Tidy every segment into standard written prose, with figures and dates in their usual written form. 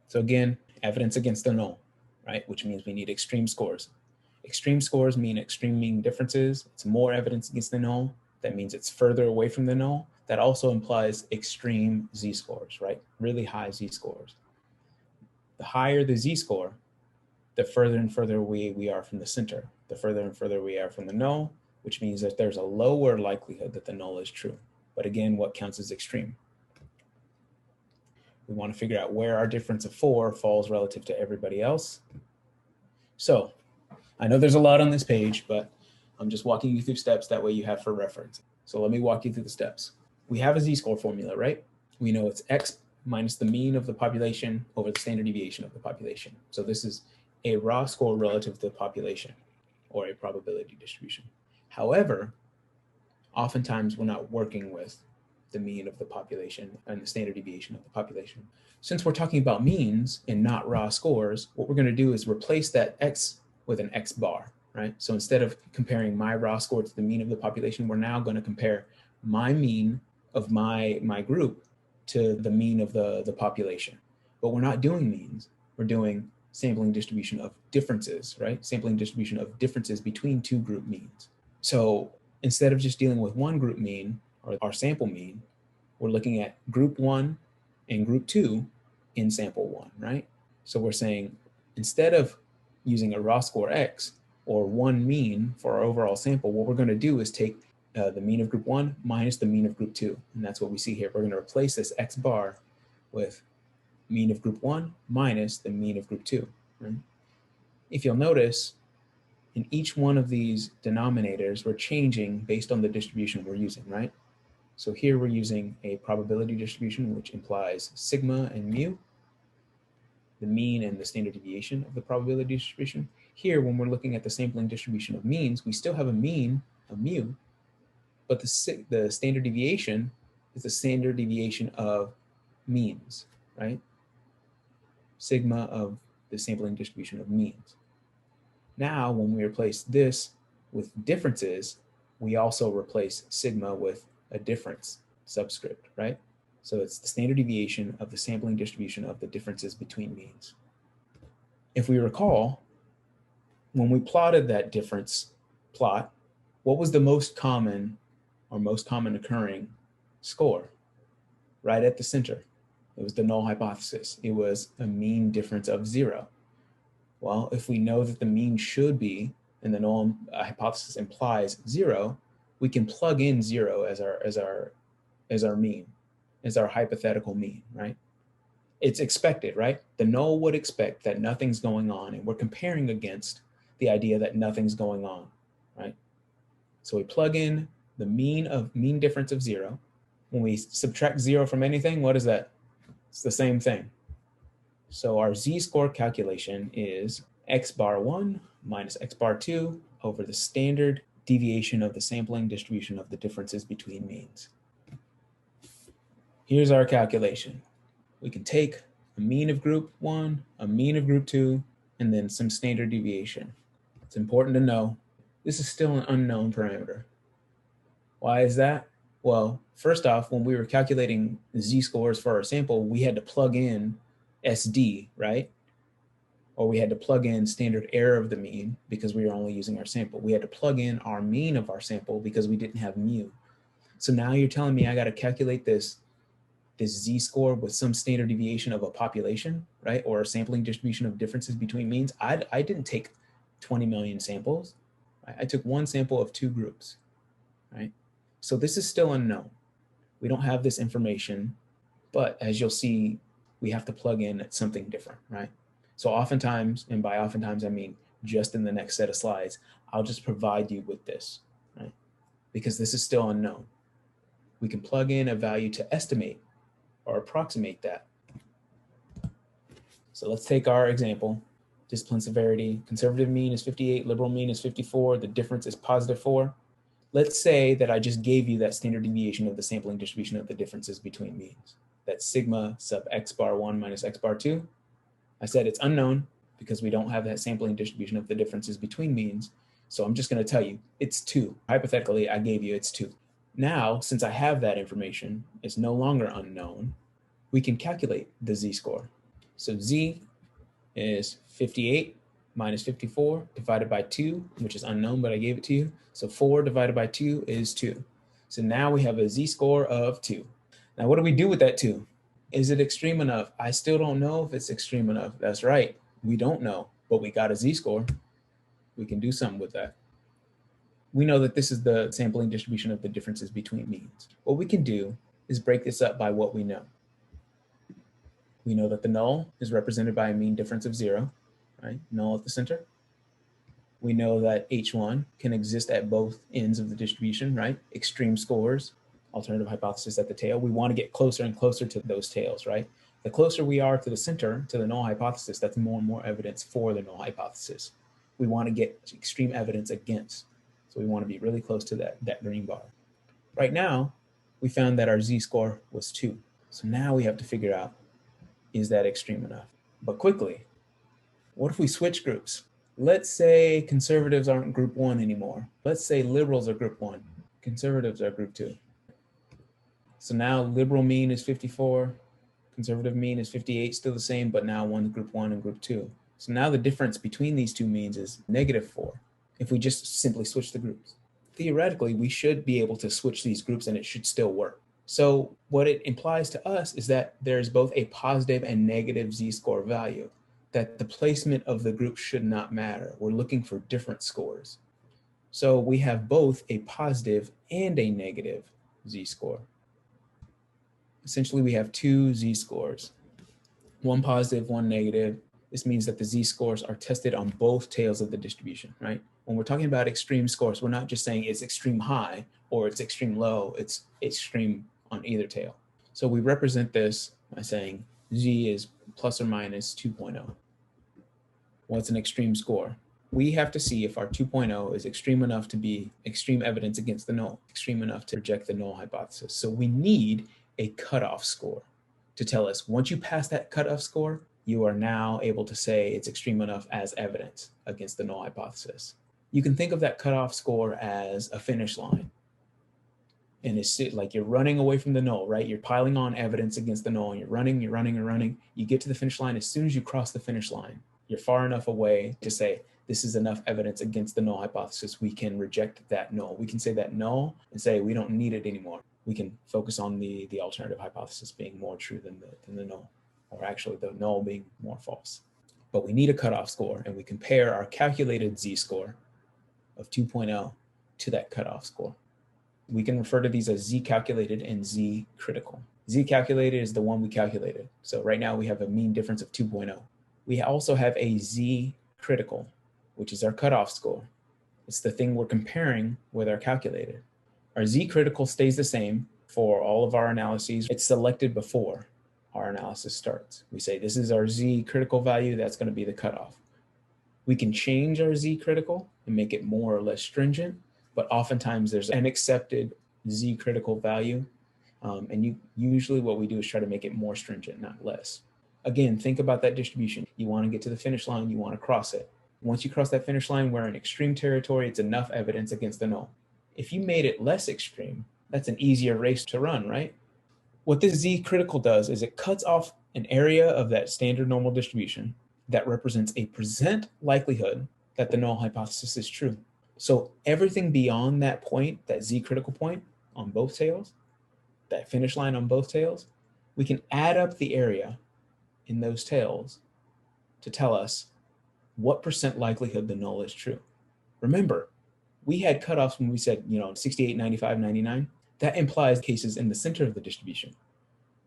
So again, evidence against the null, right? Which means we need extreme scores. Extreme scores mean extreme mean differences. It's more evidence against the null. That means it's further away from the null. That also implies extreme z-scores, right? Really high z-scores. The higher the z-score, the further and further away we are from the center, the further and further we are from the null, which means that there's a lower likelihood that the null is true. But again, what counts as extreme? We want to figure out where our difference of 4 falls relative to everybody else. So I know there's a lot on this page, but I'm just walking you through steps that way you have for reference. So let me walk you through the steps. We have a z-score formula, right? We know it's x minus the mean of the population over the standard deviation of the population. So this is a raw score relative to the population, or a probability distribution. However, oftentimes we're not working with the mean of the population and the standard deviation of the population. Since we're talking about means and not raw scores, what we're going to do is replace that x with an x bar, right? So instead of comparing my raw score to the mean of the population, we're now going to compare my mean of my group to the mean of the population. But we're not doing means. We're doing sampling distribution of differences, right? Sampling distribution of differences between two group means. So instead of just dealing with one group mean, or our sample mean, we're looking at group 1 and group 2 in sample 1, right? So we're saying instead of using a raw score x or one mean for our overall sample, what we're going to do is take the mean of group 1 minus the mean of group 2. And that's what we see here. We're going to replace this x bar with mean of group 1 minus the mean of group 2. Right? If you'll notice, in each one of these denominators, we're changing based on the distribution we're using, right? So here we're using a probability distribution, which implies sigma and mu, the mean and the standard deviation of the probability distribution. Here, when we're looking at the sampling distribution of means, we still have a mean of mu, but the standard deviation is the standard deviation of means, right? Sigma of the sampling distribution of means. Now, when we replace this with differences, we also replace sigma with a difference subscript, right? So it's the standard deviation of the sampling distribution of the differences between means. If we recall, when we plotted that difference plot, what was the most common or most common occurring score? Right at the center. It was the null hypothesis. It was a mean difference of 0. Well, if we know that the mean should be, and the null hypothesis implies 0, we can plug in 0 as our mean, as our hypothetical mean, right? It's expected, right? The null would expect that nothing's going on, and we're comparing against the idea that nothing's going on, right? So we plug in the mean difference of 0. When we subtract 0 from anything, what is that? It's the same thing. So our z-score calculation is x bar 1 minus x bar 2 over the standard deviation of the sampling distribution of the differences between means. Here's our calculation. We can take a mean of group 1, a mean of group 2, and then some standard deviation. It's important to know this is still an unknown parameter. Why is that? Well, first off, when we were calculating z-scores for our sample, we had to plug in SD, right? Or we had to plug in standard error of the mean because we were only using our sample. We had to plug in our mean of our sample because we didn't have mu. So now you're telling me I got to calculate this z-score with some standard deviation of a population, right? Or a sampling distribution of differences between means. I didn't take 20 million samples. I took one sample of 2 groups, right? So this is still unknown. We don't have this information, but as you'll see, we have to plug in something different, right? So oftentimes, and by oftentimes I mean just in the next set of slides, I'll just provide you with this, right? Because this is still unknown. We can plug in a value to estimate or approximate that. So let's take our example. Discipline severity, conservative mean is 58, liberal mean is 54, the difference is positive 4. Let's say that I just gave you that standard deviation of the sampling distribution of the differences between means. That's sigma sub x bar 1 minus x bar 2. I said it's unknown because we don't have that sampling distribution of the differences between means. So I'm just going to tell you it's 2. Hypothetically, I gave you it's 2. Now, since I have that information, it's no longer unknown, we can calculate the z-score. So Z is 58 minus 54 divided by 2, which is unknown, but I gave it to you. So 4 divided by 2 is 2. So now we have a Z-score of 2. Now what do we do with that 2? Is it extreme enough? I still don't know if it's extreme enough. That's right. We don't know, but we got a Z-score. We can do something with that. We know that this is the sampling distribution of the differences between means. What we can do is break this up by what we know. We know that the null is represented by a mean difference of 0, right? Null at the center. We know that H1 can exist at both ends of the distribution, right? Extreme scores, alternative hypothesis at the tail. We want to get closer and closer to those tails, right? The closer we are to the center, to the null hypothesis, that's more and more evidence for the null hypothesis. We want to get extreme evidence against. So we want to be really close to that green bar. Right now, we found that our Z-score was 2. So now we have to figure out, is that extreme enough? But quickly, what if we switch groups? Let's say conservatives aren't group 1 anymore. Let's say liberals are group 1. Conservatives are group 2. So now liberal mean is 54. Conservative mean is 58, still the same, but now one's group 1 and group 2. So now the difference between these two means is -4 if we just simply switch the groups. Theoretically, we should be able to switch these groups and it should still work. So what it implies to us is that there's both a positive and negative Z-score value, that the placement of the group should not matter. We're looking for different scores. So we have both a positive and a negative Z-score. Essentially, we have two Z-scores, one positive, one negative. This means that the Z-scores are tested on both tails of the distribution, right? When we're talking about extreme scores, we're not just saying it's extreme high or it's extreme low, it's extreme on either tail. So we represent this by saying Z is plus or minus 2.0. What's an extreme score? We have to see if our 2.0 is extreme enough to be extreme evidence against the null, extreme enough to reject the null hypothesis. So we need a cutoff score to tell us once you pass that cutoff score, you are now able to say it's extreme enough as evidence against the null hypothesis. You can think of that cutoff score as a finish line. And it's like you're running away from the null, right? You're piling on evidence against the null and you're running. You get to the finish line. As soon as you cross the finish line, you're far enough away to say, this is enough evidence against the null hypothesis. We can reject that null. We can say that null and say, we don't need it anymore. We can focus on the alternative hypothesis being more true than the null, or actually the null being more false. But we need a cutoff score, and we compare our calculated Z-score of 2.0 to that cutoff score. We can refer to these as Z calculated and Z critical. Z calculated is the one we calculated. So right now we have a mean difference of 2.0. We also have a Z critical, which is our cutoff score. It's the thing we're comparing with our calculated. Our Z critical stays the same for all of our analyses. It's selected before our analysis starts. We say this is our Z critical value, that's going to be the cutoff. We can change our Z critical and make it more or less stringent, but oftentimes there's an accepted Z critical value. And usually what we do is try to make it more stringent, not less. Again, think about that distribution. You want to get to the finish line, you want to cross it. Once you cross that finish line, we're in extreme territory, it's enough evidence against the null. If you made it less extreme, that's an easier race to run, right? What this Z critical does is it cuts off an area of that standard normal distribution that represents a % likelihood that the null hypothesis is true. So everything beyond that point, that Z critical point on both tails, that finish line on both tails, we can add up the area in those tails to tell us what % likelihood the null is true. Remember, we had cutoffs when we said, 68, 95, 99. That implies cases in the center of the distribution.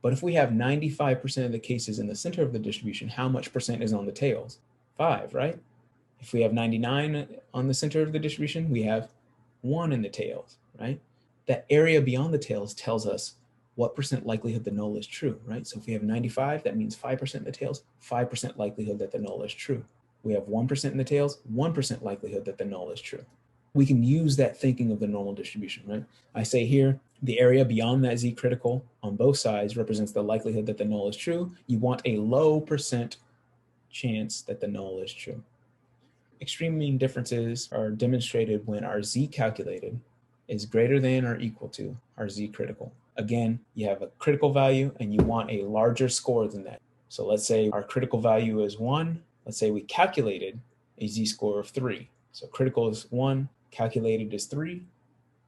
But if we have 95% of the cases in the center of the distribution, how much % is on the tails? 5, right? If we have 99 on the center of the distribution, we have 1 in the tails, right? That area beyond the tails tells us what % likelihood the null is true, right? So if we have 95, that means 5% in the tails, 5% likelihood that the null is true. We have 1% in the tails, 1% likelihood that the null is true. We can use that thinking of the normal distribution, right? I say here, the area beyond that Z critical on both sides represents the likelihood that the null is true. You want a low % chance that the null is true. Extreme mean differences are demonstrated when our Z calculated is greater than or equal to our Z critical. Again, you have a critical value and you want a larger score than that. So let's say our critical value is 1. Let's say we calculated a z-score of 3. So critical is 1, calculated is 3.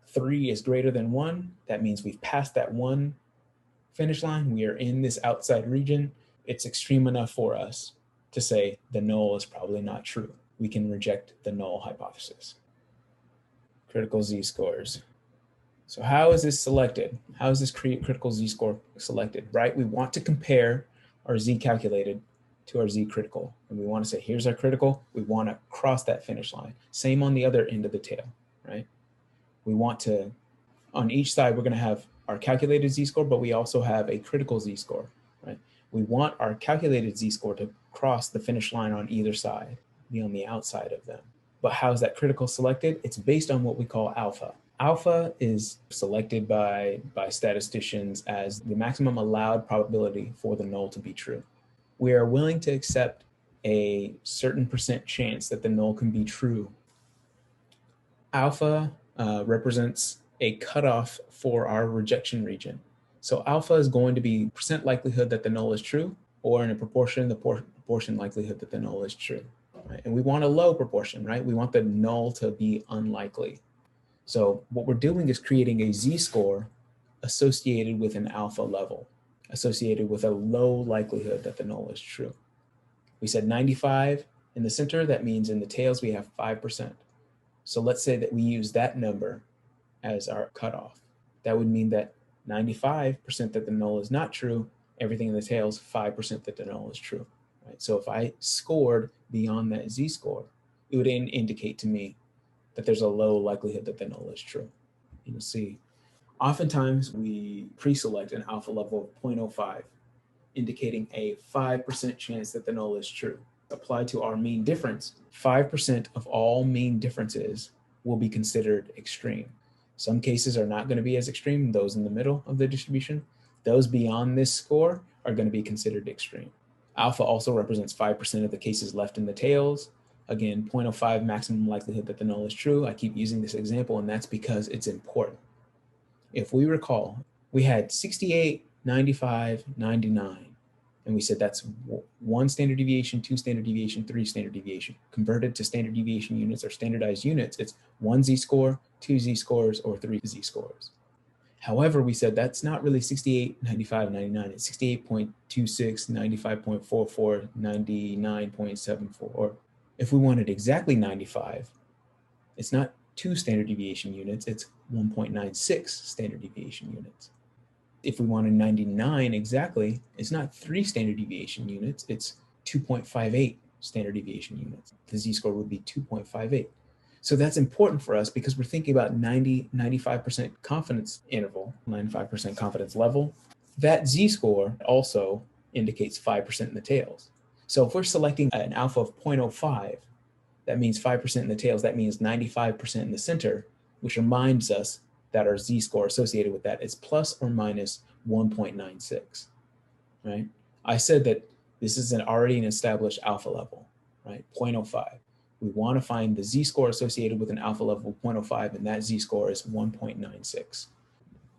3 is greater than 1. That means we've passed that 1 finish line. We are in this outside region. It's extreme enough for us to say the null is probably not true. We can reject the null hypothesis. Critical z-scores. So how is this selected? How is this critical z-score selected, right? We want to compare our z calculated to our z critical. And we want to say, here's our critical. We want to cross that finish line. Same on the other end of the tail, right? We want to, on each side, we're going to have our calculated z-score, but we also have a critical z-score, right? We want our calculated z-score to cross the finish line on either side, be on the outside of them. But how is that critical selected? It's based on what we call alpha. Alpha is selected by statisticians as the maximum allowed probability for the null to be true. We are willing to accept a certain % chance that the null can be true. Alpha represents a cutoff for our rejection region. So alpha is going to be % likelihood that the null is true, or in a proportion, the proportion likelihood that the null is true. Right? And we want a low proportion, right? We want the null to be unlikely. So what we're doing is creating a z-score associated with an alpha level, associated with a low likelihood that the null is true. We said 95 in the center. That means in the tails we have 5%. So let's say that we use that number as our cutoff. That would mean that 95% that the null is not true, everything in the tails, 5% that the null is true. Right? So if I scored beyond that z-score, it would indicate to me that there's a low likelihood that the null is true. You'll see, oftentimes we pre-select an alpha level of 0.05, indicating a 5% chance that the null is true. Applied to our mean difference, 5% of all mean differences will be considered extreme. Some cases are not going to be as extreme, those in the middle of the distribution. Those beyond this score are going to be considered extreme. Alpha also represents 5% of the cases left in the tails. Again, 0.05 maximum likelihood that the null is true. I keep using this example, and that's because it's important. If we recall, we had 68, 95, 99. And we said that's 1 standard deviation, 2 standard deviation, 3 standard deviation. Converted to standard deviation units or standardized units, it's 1 z-score, 2 z-scores, or 3 z-scores. However, we said that's not really 68, 95, 99. It's 68.26, 95.44, 99.74. Or if we wanted exactly 95, it's not 2 standard deviation units, it's 1.96 standard deviation units. If we wanted 99 exactly, it's not 3 standard deviation units, it's 2.58 standard deviation units. The z-score would be 2.58. So that's important for us because we're thinking about 95% confidence interval, 95% confidence level. That z-score also indicates 5% in the tails. So if we're selecting an alpha of 0.05, that means 5% in the tails, that means 95% in the center, which reminds us that our z-score associated with that is plus or minus 1.96, right? I said that this is already an established alpha level, right? 0.05. We want to find the z-score associated with an alpha level of 0.05, and that z-score is 1.96.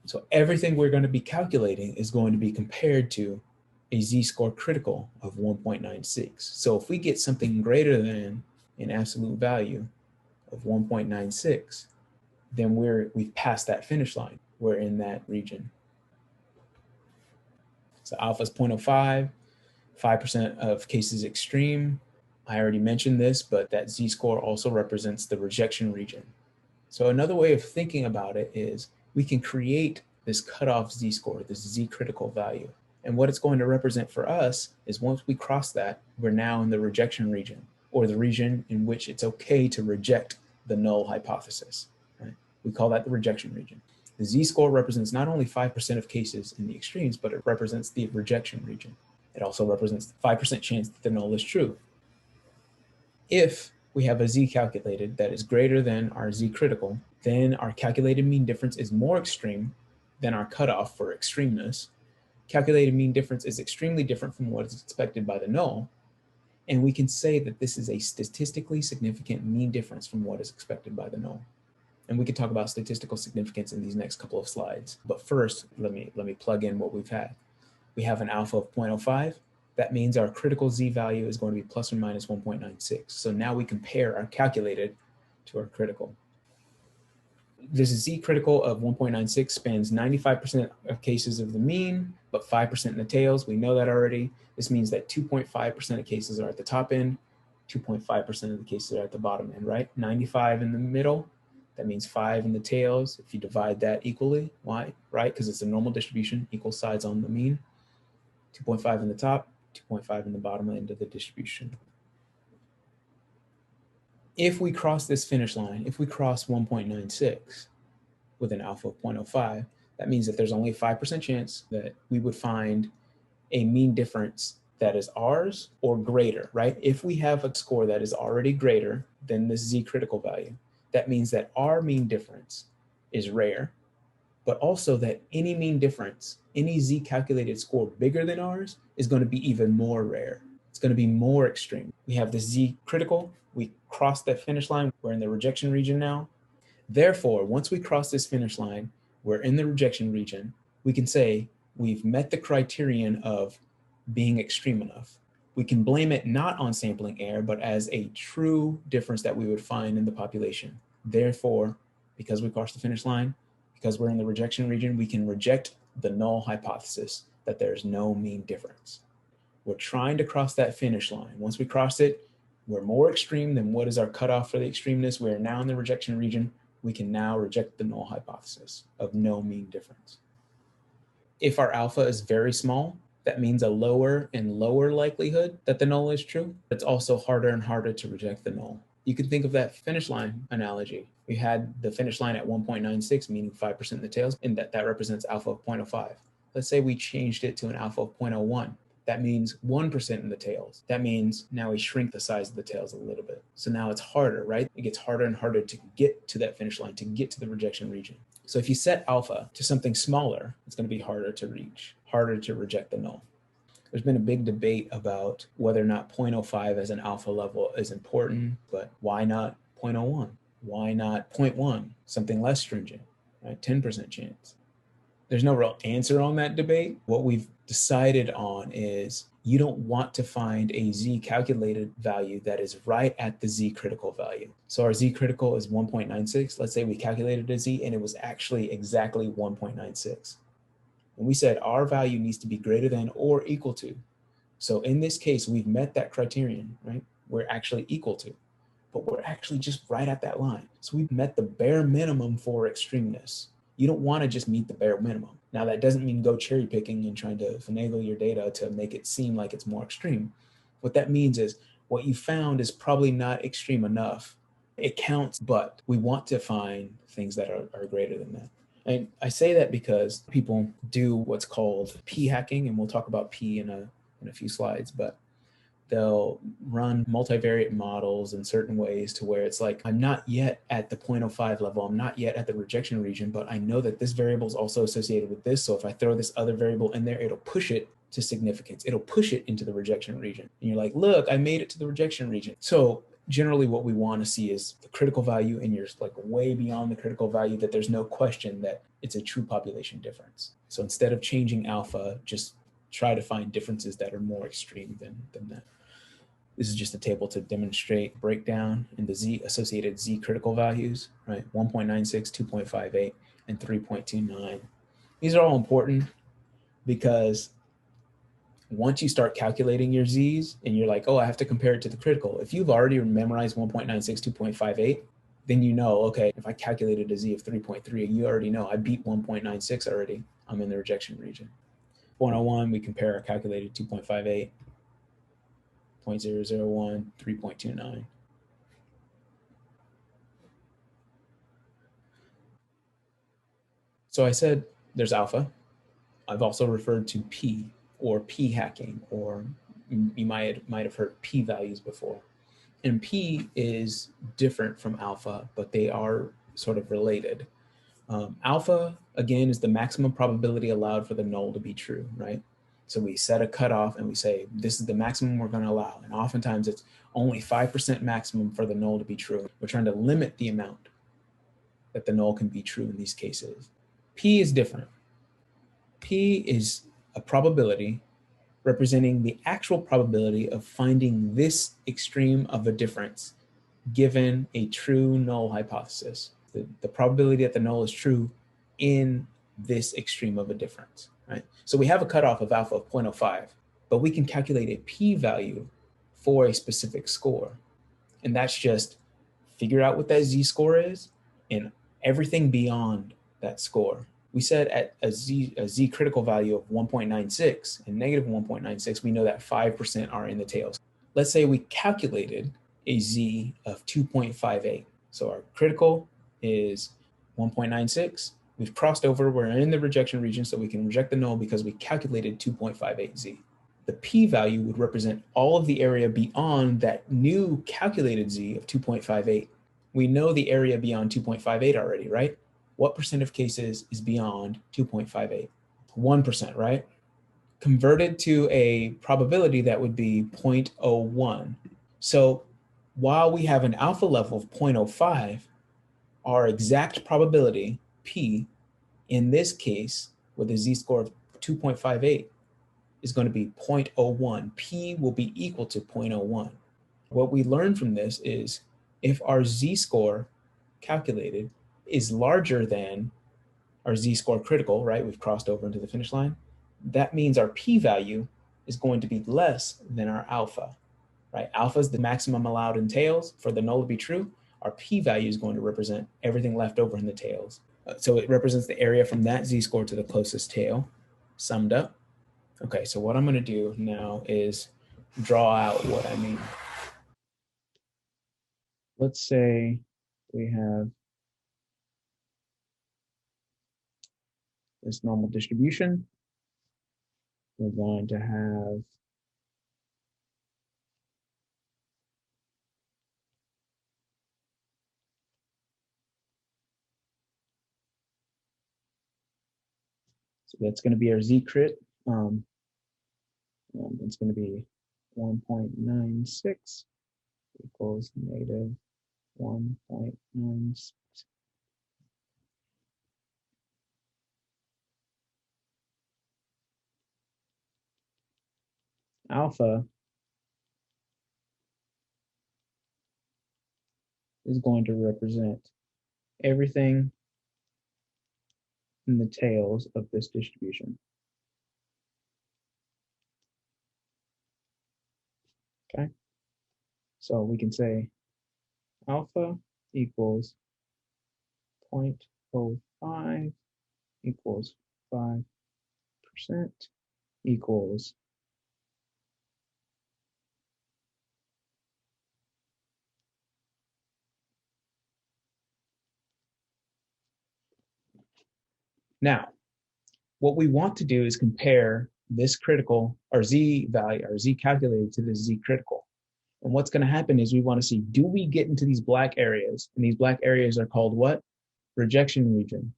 So everything we're going to be calculating is going to be compared to a z-score critical of 1.96. So if we get something greater than an absolute value of 1.96, then we've passed that finish line. We're in that region. So alpha is 0.05, 5% of cases extreme. I already mentioned this, but that z-score also represents the rejection region. So another way of thinking about it is we can create this cutoff z-score, this z-critical value. And what it's going to represent for us is once we cross that, we're now in the rejection region, or the region in which it's okay to reject the null hypothesis. We call that the rejection region. The z-score represents not only 5% of cases in the extremes, but it represents the rejection region. It also represents the 5% chance that the null is true. If we have a z calculated that is greater than our z critical, then our calculated mean difference is more extreme than our cutoff for extremeness. Calculated mean difference is extremely different from what is expected by the null. And we can say that this is a statistically significant mean difference from what is expected by the null. And we can talk about statistical significance in these next couple of slides. But first, let me plug in what we've had. We have an alpha of 0.05. that means our critical z value is going to be plus or minus 1.96. So now we compare our calculated to our critical. This z critical of 1.96 spans 95% of cases of the mean, but 5% in the tails. We know that already. This means that 2.5% of cases are at the top end, 2.5% of the cases are at the bottom end, right? 95 in the middle, that means 5 in the tails. If you divide that equally, why? Right? Because it's a normal distribution, equal sides on the mean. 2.5 in the top, 2.5 in the bottom end of the distribution. If we cross this finish line, if we cross 1.96 with an alpha of 0.05, that means that there's only a 5% chance that we would find a mean difference that is ours or greater, right? If we have a score that is already greater than the z critical value, that means that our mean difference is rare, but also that any mean difference, any z calculated score bigger than ours is going to be even more rare. It's going to be more extreme. We have the z critical, we crossed that finish line, we're in the rejection region now. Therefore, once we cross this finish line, we're in the rejection region, we can say we've met the criterion of being extreme enough. We can blame it not on sampling error, but as a true difference that we would find in the population. Therefore, because we crossed the finish line, because we're in the rejection region, we can reject the null hypothesis that there's no mean difference. We're trying to cross that finish line. Once we cross it, we're more extreme than what is our cutoff for the extremeness. We are now in the rejection region. We can now reject the null hypothesis of no mean difference. If our alpha is very small, that means a lower and lower likelihood that the null is true. It's also harder and harder to reject the null. You can think of that finish line analogy. We had the finish line at 1.96, meaning 5% in the tails, and that represents alpha of 0.05. Let's say we changed it to an alpha of 0.01. That means 1% in the tails. That means now we shrink the size of the tails a little bit. So now it's harder, right? It gets harder and harder to get to that finish line, to get to the rejection region. So if you set alpha to something smaller, it's going to be harder to reach, harder to reject the null. There's been a big debate about whether or not 0.05 as an alpha level is important, but why not 0.01? Why not 0.1, something less stringent, right? 10% chance. There's no real answer on that debate. What we've decided on is you don't want to find a z calculated value that is right at the z critical value. So our z critical is 1.96. Let's say we calculated a z and it was actually exactly 1.96. And we said our value needs to be greater than or equal to. So in this case, we've met that criterion, right? We're actually equal to, but we're actually just right at that line. So we've met the bare minimum for extremeness. You don't want to just meet the bare minimum. Now, that doesn't mean go cherry picking and trying to finagle your data to make it seem like it's more extreme. What that means is what you found is probably not extreme enough. It counts, but we want to find things that are greater than that. And I say that because people do what's called p hacking, and we'll talk about p in a few slides, but they'll run multivariate models in certain ways to where it's like, I'm not yet at the 0.05 level, I'm not yet at the rejection region, but I know that this variable is also associated with this. So if I throw this other variable in there, it'll push it to significance. It'll push it into the rejection region. And you're like, look, I made it to the rejection region. So generally what we want to see is the critical value, and you're like way beyond the critical value that there's no question that it's a true population difference. So instead of changing alpha, just try to find differences that are more extreme than that. This is just a table to demonstrate breakdown in the z associated z critical values, right? 1.96, 2.58, and 3.29. These are all important because once you start calculating your z's and you're like, oh, I have to compare it to the critical. If you've already memorized 1.96, 2.58, then you know, okay, if I calculated a z of 3.3, you already know I beat 1.96 already. I'm in the rejection region. 0.01, we compare our calculated 2.58. 0.001, 3.29. So I said there's alpha. I've also referred to p or p hacking, or you might have heard p values before. And p is different from alpha, but they are sort of related. Alpha, again, is the maximum probability allowed for the null to be true, right? So we set a cutoff and we say, this is the maximum we're going to allow. And oftentimes it's only 5% maximum for the null to be true. We're trying to limit the amount that the null can be true in these cases. P is different. P is a probability representing the actual probability of finding this extreme of a difference given a true null hypothesis. The probability that the null is true in this extreme of a difference, right? So we have a cutoff of alpha of 0.05, but we can calculate a p-value for a specific score. And that's just figure out what that z-score is and everything beyond that score. We said at a z critical value of 1.96 and negative 1.96, we know that 5% are in the tails. Let's say we calculated a z of 2.58. So our critical is 1.96. We've crossed over, we're in the rejection region, so we can reject the null because we calculated 2.58 z. The p-value would represent all of the area beyond that new calculated z of 2.58. We know the area beyond 2.58 already, right? What percent of cases is beyond 2.58? 1%, right? Converted to a probability, that would be 0.01. So while we have an alpha level of 0.05, our exact probability, p, in this case, with a z-score of 2.58, is going to be 0.01. P will be equal to 0.01. What we learned from this is if our z-score calculated is larger than our z-score critical, right? We've crossed over into the finish line. That means our p-value is going to be less than our alpha, right? Alpha is the maximum allowed in tails. For the null to be true, our p-value is going to represent everything left over in the tails. So it represents the area from that z-score to the closest tail, summed up. Okay, so what I'm going to do now is draw out what I mean. Let's say we have this normal distribution. We're going to have so that's going to be our z-crit. It's going to be 1.96 equals negative 1.96. Alpha is going to represent everything in the tails of this distribution. Okay, so we can say alpha equals 0.05 equals 5% equals now. What we want to do is compare this critical, our z value, our z calculated to the z critical. And what's going to happen is we want to see, do we get into these black areas? And these black areas are called what? Rejection region.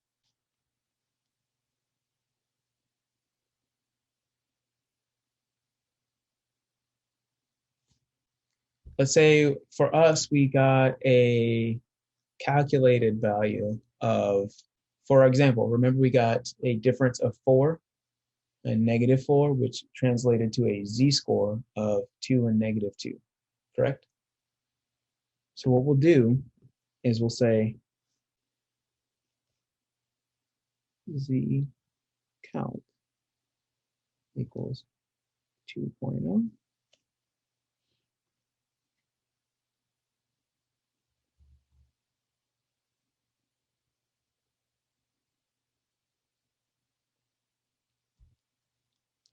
Let's say for us, we got a calculated value of, for example, remember we got a difference of 4 and negative 4, which translated to a z-score of 2 and negative 2, correct? So what we'll do is we'll say z count equals 2.0.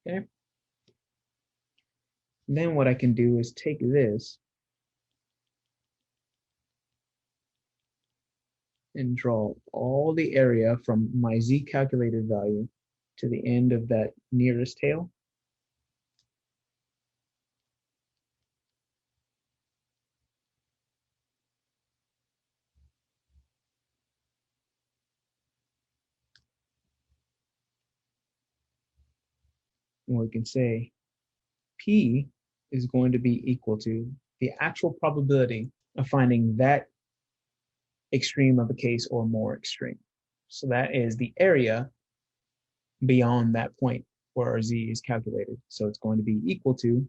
Okay. And then what I can do is take this and draw all the area from my z calculated value to the end of that nearest tail. And we can say P is going to be equal to the actual probability of finding that extreme of a case or more extreme. So that is the area beyond that point. where our z is calculated. So it's going to be equal to,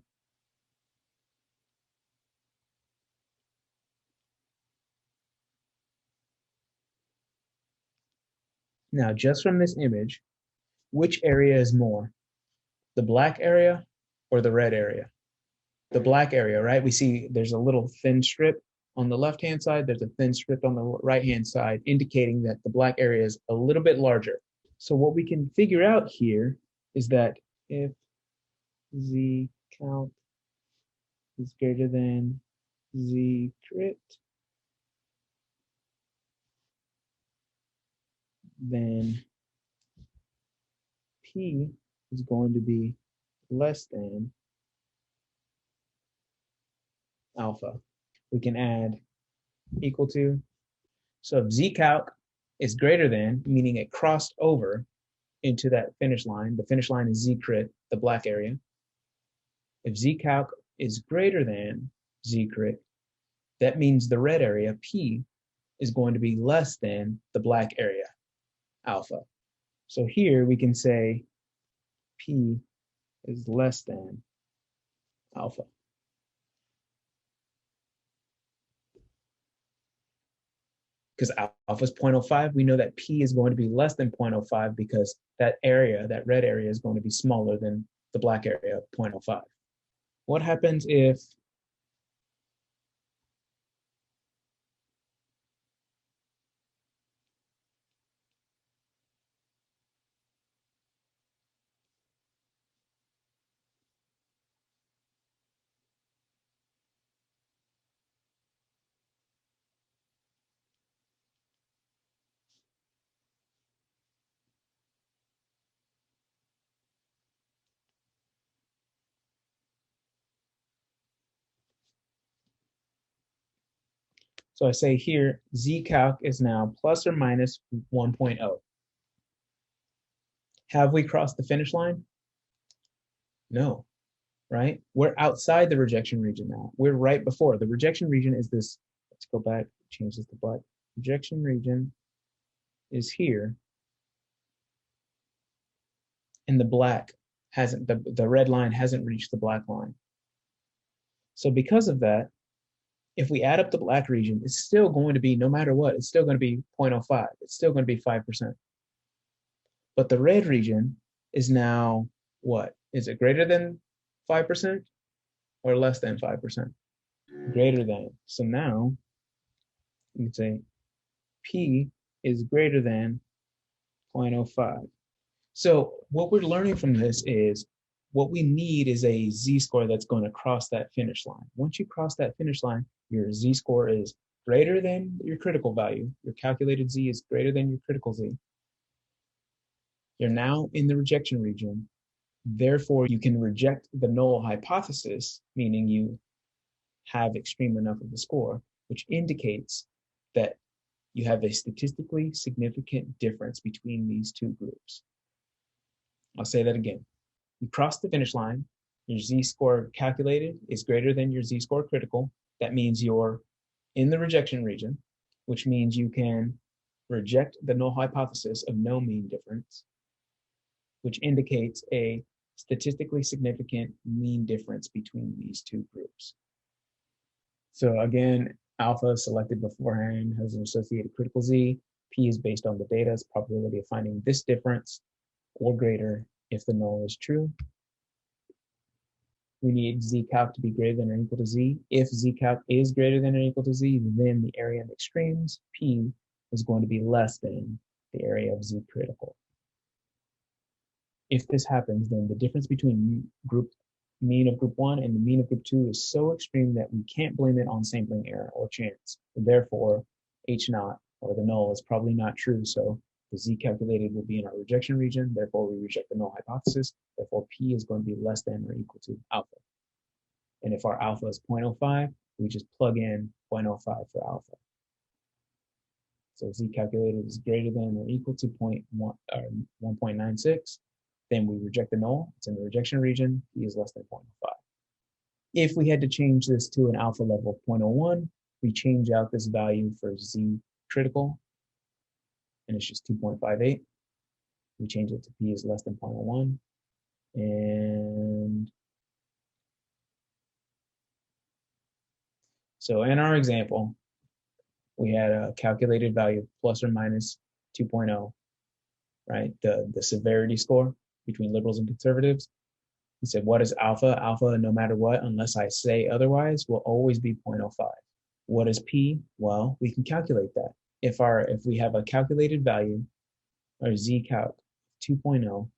now just from this image, which area is more, the black area or the red area? The black area, right? We see there's a little thin strip on the left-hand side, there's a thin strip on the right-hand side, indicating that the black area is a little bit larger. So what we can figure out here is that if z count is greater than z crit, then p is going to be less than alpha. We can add equal to. So if zcalc is greater than, meaning it crossed over into that finish line, the finish line is z crit, the black area. If zcalc is greater than z crit, that means the red area, p, is going to be less than the black area, alpha. So here we can say p is less than alpha. Because alpha is 0.05, we know that p is going to be less than 0.05 because that area, that red area, is going to be smaller than the black area of 0.05. What happens if so I say here, zcalc is now plus or minus 1.0. Have we crossed the finish line? No, right? We're outside the rejection region now. We're right before. The rejection region is this, let's go back, change this to black. Rejection region is here, and the black hasn't, the red line hasn't reached the black line. So because of that, if we add up the black region, it's still going to be, no matter what, it's still going to be 0.05. It's still going to be 5%. But the red region is now what? Is it greater than 5% or less than 5%? Greater than. So now you can say P is greater than 0.05. So what we're learning from this is what we need is a z-score that's going to cross that finish line. Once you cross that finish line, your z-score is greater than your critical value. Your calculated z is greater than your critical z. You're now in the rejection region. Therefore, you can reject the null hypothesis, meaning you have extreme enough of a score, which indicates that you have a statistically significant difference between these two groups. I'll say that again. You cross the finish line, your z-score calculated is greater than your z-score critical. That means you're in the rejection region, which means you can reject the null hypothesis of no mean difference, which indicates a statistically significant mean difference between these two groups. So again, alpha selected beforehand has an associated critical z. P is based on the data's probability of finding this difference or greater if the null is true. We need zcalc to be greater than or equal to z. If zcalc is greater than or equal to z, then the area of extremes, P, is going to be less than the area of z critical. If this happens, then the difference between mean of group 1 and the mean of group 2 is so extreme that we can't blame it on sampling error or chance. Therefore, H naught, or the null, is probably not true. So the z calculated will be in our rejection region. Therefore, we reject the null hypothesis. Therefore, P is going to be less than or equal to alpha. And if our alpha is 0.05, we just plug in 0.05 for alpha. So z calculated is greater than or equal to 1.96. Then we reject the null. It's in the rejection region. P is less than 0.05. If we had to change this to an alpha level of 0.01, we change out this value for z critical, and it's just 2.58. We change it to P is less than 0.01. And so in our example, we had a calculated value of plus or minus 2.0, right? The severity score between liberals and conservatives. He said, what is alpha? Alpha, no matter what, unless I say otherwise, will always be 0.05. What is P? Well, we can calculate that. If we have a calculated value, our Z calc 2.0,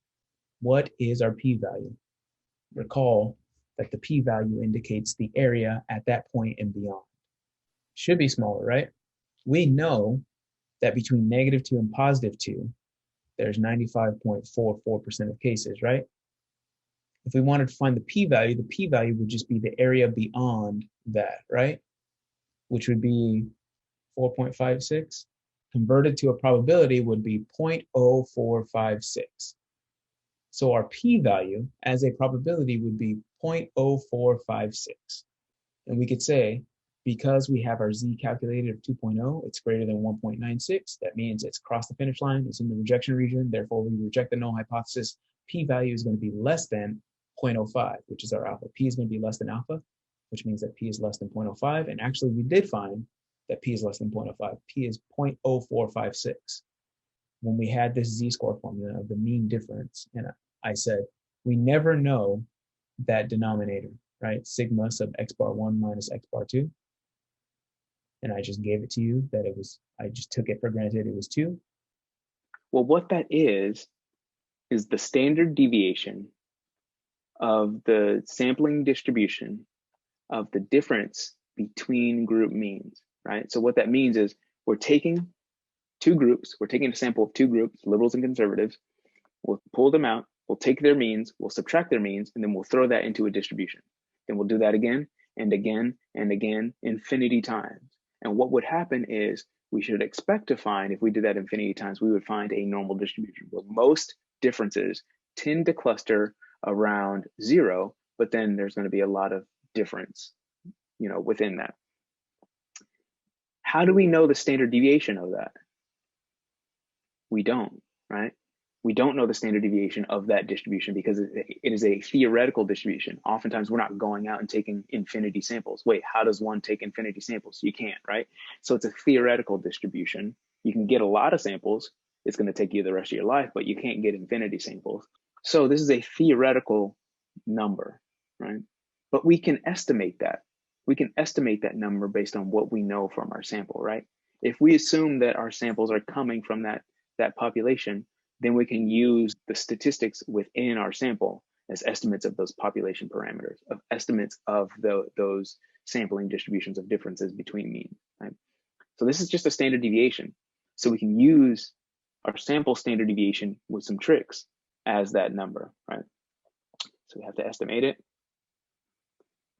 what is our P value? Recall that the P value indicates the area at that point and beyond. Should be smaller, right? We know that between -2 and +2, there's 95.44% of cases, right? If we wanted to find the p-value would just be the area beyond that, right? Which would be 4.56. Converted to a probability would be 0.0456. So our p-value as a probability would be 0.0456. And we could say, because we have our Z calculated of 2.0, it's greater than 1.96. That means it's crossed the finish line, it's in the rejection region, therefore we reject the null hypothesis. P-value is going to be less than 0.05, which is our alpha. P is going to be less than alpha, which means that P is less than 0.05. And actually we did find that P is less than 0.05. P is 0.0456. When we had this Z-score formula of the mean difference, and I said, we never know that denominator, right? Sigma sub x bar 1 minus x bar 2. And I just gave it to you that I just took it for granted it was 2. Well, what that is the standard deviation of the sampling distribution of the difference between group means, right? So what that means is we're taking two groups, we're taking a sample of two groups, liberals and conservatives, we'll pull them out, we'll take their means, we'll subtract their means, and then we'll throw that into a distribution. Then we'll do that again and again and again, infinity times. And what would happen is we should expect to find, if we did that infinity times, we would find a normal distribution where most differences tend to cluster around 0, but then there's going to be a lot of difference, within that. How do we know the standard deviation of that? We don't, right? We don't know the standard deviation of that distribution because it is a theoretical distribution. Oftentimes we're not going out and taking infinity samples. Wait, how does one take infinity samples? You can't, right? So it's a theoretical distribution. You can get a lot of samples. It's going to take you the rest of your life, but you can't get infinity samples. So this is a theoretical number, right? But we can estimate that. We can estimate that number based on what we know from our sample, right? If we assume that our samples are coming from that population, then we can use the statistics within our sample as estimates of those population parameters, of estimates of those sampling distributions of differences between means, right? So this is just a standard deviation. So we can use our sample standard deviation with some tricks as that number, right? So we have to estimate it.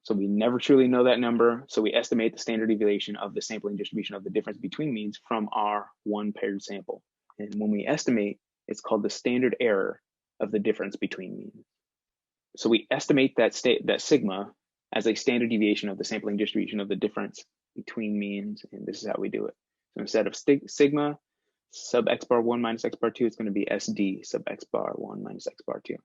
So we never truly know that number. So we estimate the standard deviation of the sampling distribution of the difference between means from our one paired sample. And when we estimate, it's called the standard error of the difference between means. So we estimate that sigma as a standard deviation of the sampling distribution of the difference between means, and this is how we do it. So instead of sigma sub x bar 1 minus x bar 2, it's going to be SD sub x bar 1 minus x bar 2.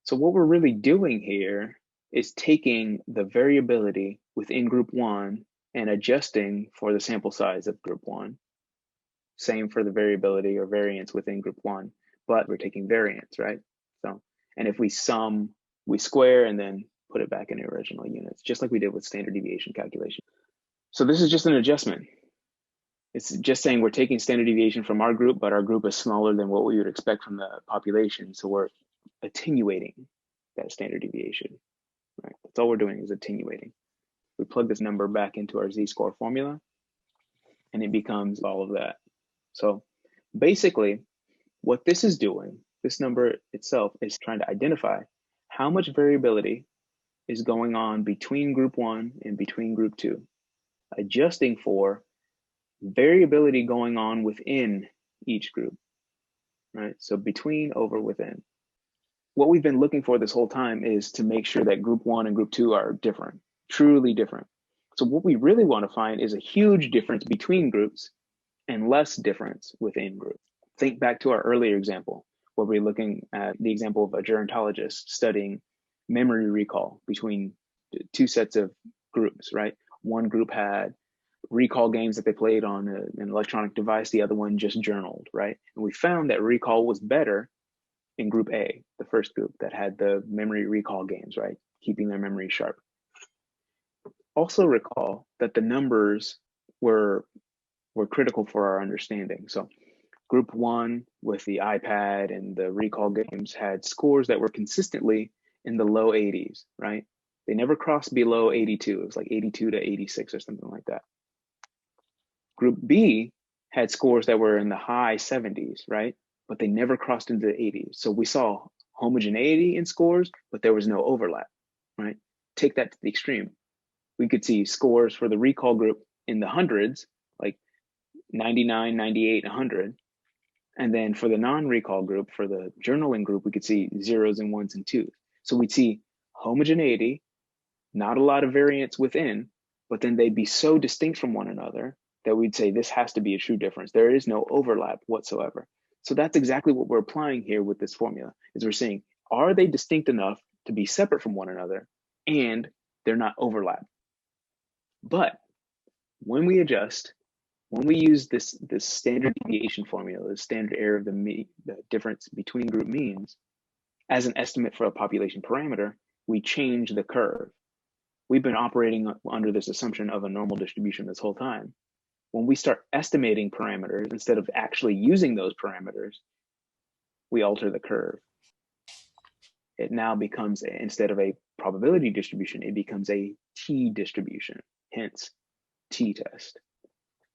So what we're really doing here is taking the variability within group 1 and adjusting for the sample size of group 1. Same for the variability or variance within group 1, but we're taking variance, right? So, and if we sum, we square and then put it back in the original units, just like we did with standard deviation calculation. So this is just an adjustment. It's just saying we're taking standard deviation from our group, but our group is smaller than what we would expect from the population. So we're attenuating that standard deviation, right? That's all we're doing is attenuating. We plug this number back into our Z-score formula and it becomes all of that. So basically what this is doing, this number itself is trying to identify how much variability is going on between group 1 and between group 2, adjusting for variability going on within each group, right? So between, over, within. What we've been looking for this whole time is to make sure that group 1 and group 2 are different, truly different. So what we really want to find is a huge difference between groups and less difference within groups. Think back to our earlier example. where we're looking at the example of a gerontologist studying memory recall between two sets of groups, right? One group had recall games that they played on an electronic device, the other one just journaled, right? And we found that recall was better in group A, the first group that had the memory recall games, right? Keeping their memory sharp. Also recall that the numbers were critical for our understanding. So group one with the iPad and the recall games had scores that were consistently in the low 80s, right? They never crossed below 82. It was like 82 to 86 or something like that. Group B had scores that were in the high 70s, right? But they never crossed into the 80s. So we saw homogeneity in scores, but there was no overlap, right? Take that to the extreme. We could see scores for the recall group in the hundreds, like 99, 98, 100. And then for the non-recall group, for the journaling group, we could see zeros and ones and twos. So we'd see homogeneity, not a lot of variance within, but then they'd be so distinct from one another that we'd say this has to be a true difference. There is no overlap whatsoever. So that's exactly what we're applying here with this formula, is we're saying, are they distinct enough to be separate from one another and they're not overlapped? But when we adjust, when we use this standard deviation formula, the standard error of the difference between group means, as an estimate for a population parameter, we change the curve. We've been operating under this assumption of a normal distribution this whole time. When we start estimating parameters, instead of actually using those parameters, we alter the curve. It now becomes, instead of a probability distribution, it becomes a t distribution, hence t-test.